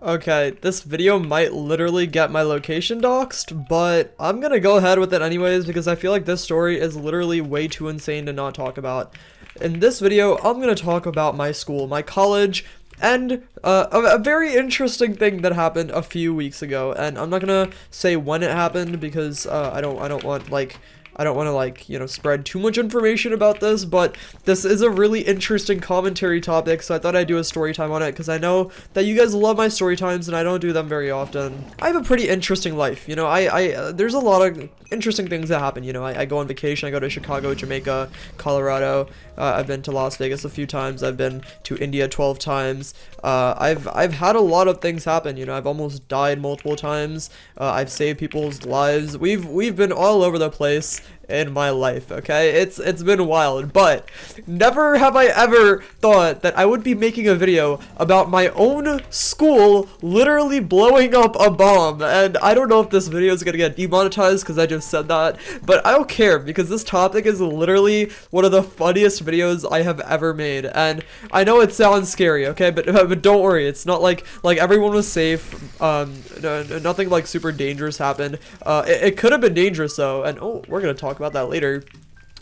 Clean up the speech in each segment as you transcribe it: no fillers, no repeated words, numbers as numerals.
Okay, this video might literally get my location doxed, but I'm gonna go ahead with it anyways because I feel like this story is literally way too insane to not talk about. In this video, I'm gonna talk about my school, my college, and a very interesting thing that happened a few weeks ago. And I'm not gonna say when it happened because I don't want to you know, spread too much information about this, but this is a really interesting commentary topic, so I thought I'd do a story time on it because I know that you guys love my story times and I don't do them very often. I have a pretty interesting life, you know. There's a lot of interesting things that happen, you know. I go on vacation, I go to Chicago, Jamaica, Colorado. I've been to Las Vegas a few times. I've been to India 12 times. I've had a lot of things happen, you know. I've almost died multiple times. I've saved people's lives. We've been all over the place in my life, okay? It's been wild, but never have I ever thought that I would be making a video about my own school literally blowing up a bomb. And I don't know if this video is gonna get demonetized because I just said that, but I don't care because this topic is literally one of the funniest videos I have ever made. And I know it sounds scary, okay, but don't worry, it's not like everyone was safe. Nothing like super dangerous happened. It could have been dangerous though, and oh, we're gonna talk about that later.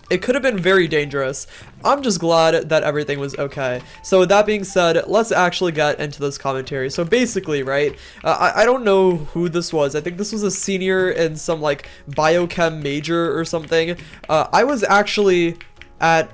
It could have been very dangerous. I'm just glad that everything was okay. So with that being said, let's actually get into this commentary. So basically, right, I don't know who this was. I think this was a senior in some like biochem major or something. I was actually at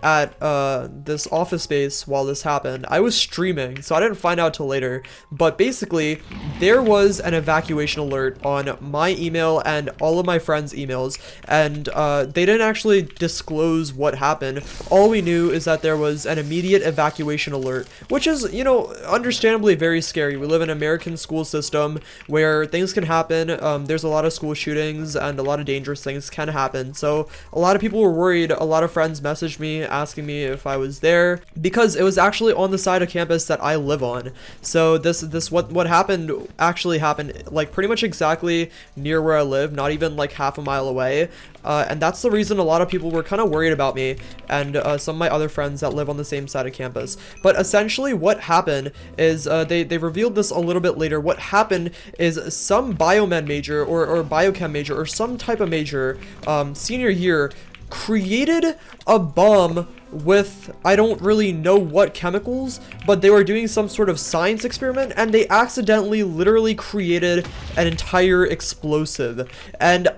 this office space while this happened. I was streaming, so I didn't find out till later, but basically there was an evacuation alert on my email and all of my friends' emails, and they didn't actually disclose what happened. All we knew is that there was an immediate evacuation alert, which is, you know, understandably very scary. We live in an American school system where things can happen. There's a lot of school shootings and a lot of dangerous things can happen, so a lot of people were worried. A lot of friends messaged me asking me if I was there because it was actually on the side of campus that I live on. So what happened actually happened like pretty much exactly near where I live, not even like half a mile away. And that's the reason a lot of people were kind of worried about me and some of my other friends that live on the same side of campus. But essentially what happened is they revealed this a little bit later. What happened is some biomed major or biochem major or some type of major senior year created a bomb with, I don't really know what chemicals, but they were doing some sort of science experiment and they accidentally literally created an entire explosive. And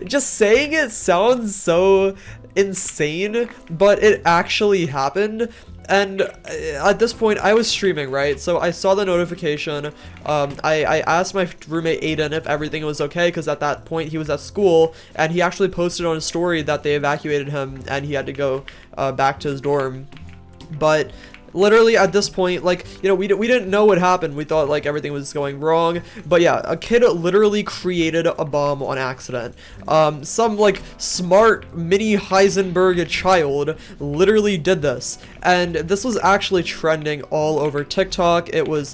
just saying it sounds so insane, but it actually happened. And at this point, I was streaming, right? So I saw the notification. I asked my roommate Aiden if everything was okay, because at that point he was at school, and he actually posted on his story that they evacuated him and he had to go back to his dorm. But literally at this point, like, you know, we didn't know what happened. We thought like everything was going wrong, but yeah, a kid literally created a bomb on accident. Some like smart mini Heisenberg child literally did this, and this was actually trending all over TikTok. It was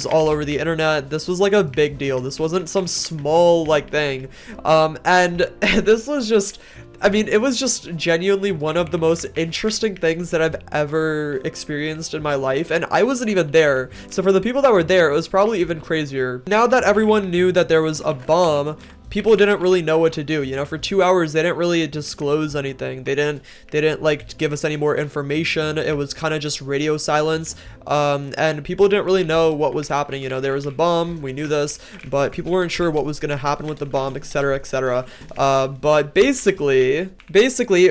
all over the internet. This was like a big deal. This wasn't some small like thing. And this was just, I mean, it was just genuinely one of the most interesting things that I've ever experienced in my life, and I wasn't even there. So for the people that were there, it was probably even crazier. Now that everyone knew that there was a bomb, people didn't really know what to do. You know, for 2 hours they didn't really disclose anything. They didn't like give us any more information. It was kind of just radio silence, and people didn't really know what was happening. You know, there was a bomb, we knew this, but people weren't sure what was gonna happen with the bomb, etc., etc. But basically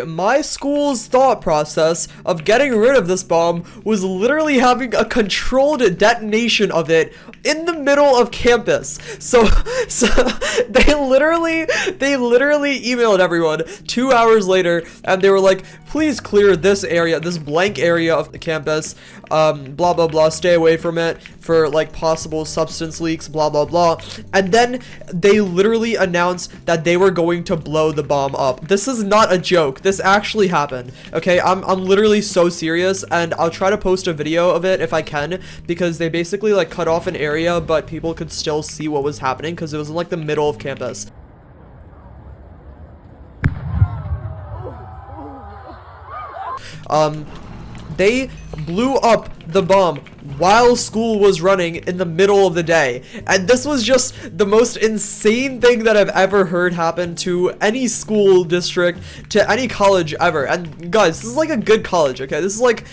my school's thought process of getting rid of this bomb was literally having a controlled detonation of it in the middle of campus. So they literally emailed everyone 2 hours later, and they were like, please clear this area, this blank area of the campus, blah blah blah, stay away from it for like possible substance leaks, blah blah blah. And then they literally announced that they were going to blow the bomb up. This is not a joke. This actually happened. Okay, I'm literally so serious, and I'll try to post a video of it if I can, because they basically like cut off an area, but people could still see what was happening because it was in like the middle of campus. They blew up the bomb while school was running in the middle of the day. And this was just the most insane thing that I've ever heard happen to any school district, to any college ever. And guys, this is like a good college, okay? This is like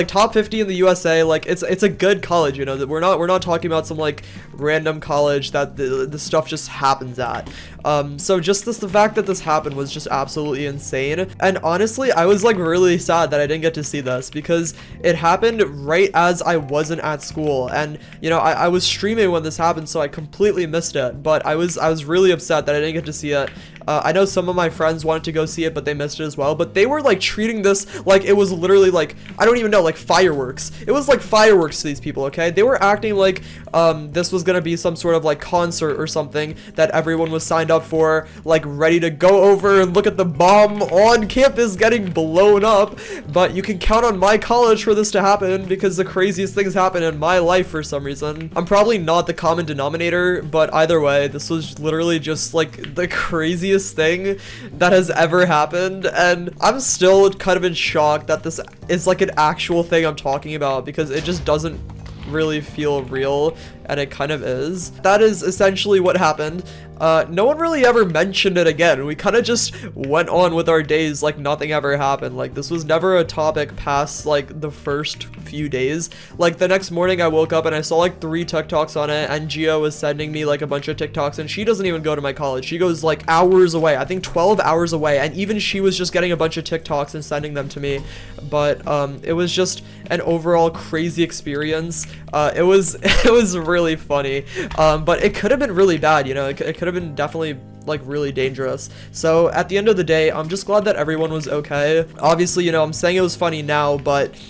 top 50 in the USA. Like it's a good college, you know, that we're not talking about some like random college that the stuff just happens at. So just the fact that this happened was just absolutely insane. And honestly, I was like really sad that I didn't get to see this, because it happened right as I wasn't at school. And you know, I was streaming when this happened, so I completely missed it. But I was really upset that I didn't get to see it. I know some of my friends wanted to go see it, but they missed it as well. But they were like treating this like it was literally like, I don't even know, like fireworks. It was like fireworks to these people, okay? They were acting like this was gonna be some sort of like concert or something that everyone was signed up for, like ready to go over and look at the bomb on campus getting blown up. But you can count on my college for this to happen, because the craziest things happen in my life for some reason. I'm probably not the common denominator, but either way, this was literally just like the craziest thing that has ever happened. And I'm still kind of in shock that this is like an actual thing I'm talking about, because it just doesn't really feel real, and it kind of is. That is essentially what happened. No one really ever mentioned it again. We kind of just went on with our days like nothing ever happened. Like this was never a topic past like the first few days. Like the next morning I woke up and I saw like 3 TikToks on it, and Gio was sending me like a bunch of TikToks, and she doesn't even go to my college. She goes like hours away, I think 12 hours away, and even she was just getting a bunch of TikToks and sending them to me. But it was just an overall crazy experience. It was really funny, but it could have been really bad, you know. It could have been definitely like really dangerous. So at the end of the day, I'm just glad that everyone was okay. Obviously, you know, I'm saying it was funny now, but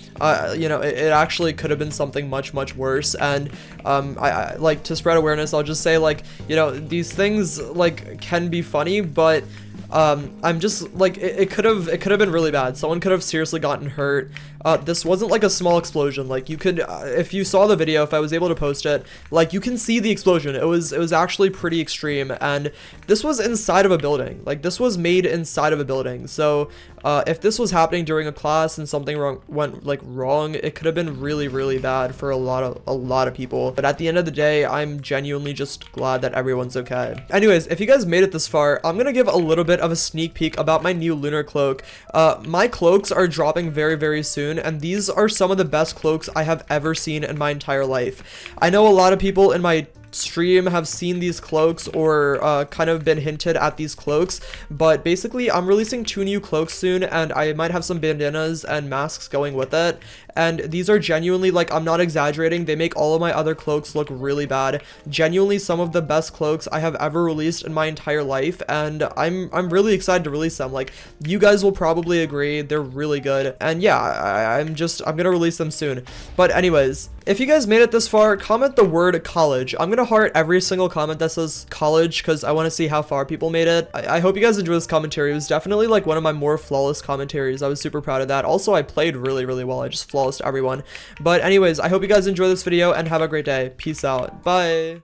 you know, it actually could have been something much worse. And I like, to spread awareness, I'll just say, like, you know, these things like can be funny, but I'm just like, it could have been really bad. Someone could have seriously gotten hurt. This wasn't like a small explosion. Like you could, if you saw the video, if I was able to post it, like you can see the explosion. It was actually pretty extreme, and this was inside of a building. Like this was made inside of a building. So if this was happening during a class and something went wrong, it could have been really bad for a lot of people. But at the end of the day, I'm genuinely just glad that everyone's okay. Anyways, if you guys made it this far, I'm gonna give a little bit of a sneak peek about my new lunar cloak. My cloaks are dropping very soon, and these are some of the best cloaks I have ever seen in my entire life. I know a lot of people in my stream have seen these cloaks, or kind of been hinted at these cloaks, but basically I'm releasing 2 new cloaks soon, and I might have some bandanas and masks going with it. And these are genuinely, like, I'm not exaggerating, they make all of my other cloaks look really bad. Genuinely some of the best cloaks I have ever released in my entire life, and I'm really excited to release them. Like, you guys will probably agree, they're really good. And yeah, I'm gonna release them soon. But anyways, if you guys made it this far, comment the word college. I'm gonna heart every single comment that says college, because I want to see how far people made it. I hope you guys enjoyed this commentary. It was definitely like one of my more flawless commentaries. I was super proud of that. Also, I played really well. I just flawless everyone. But anyways, I hope you guys enjoy this video and have a great day. Peace out. Bye.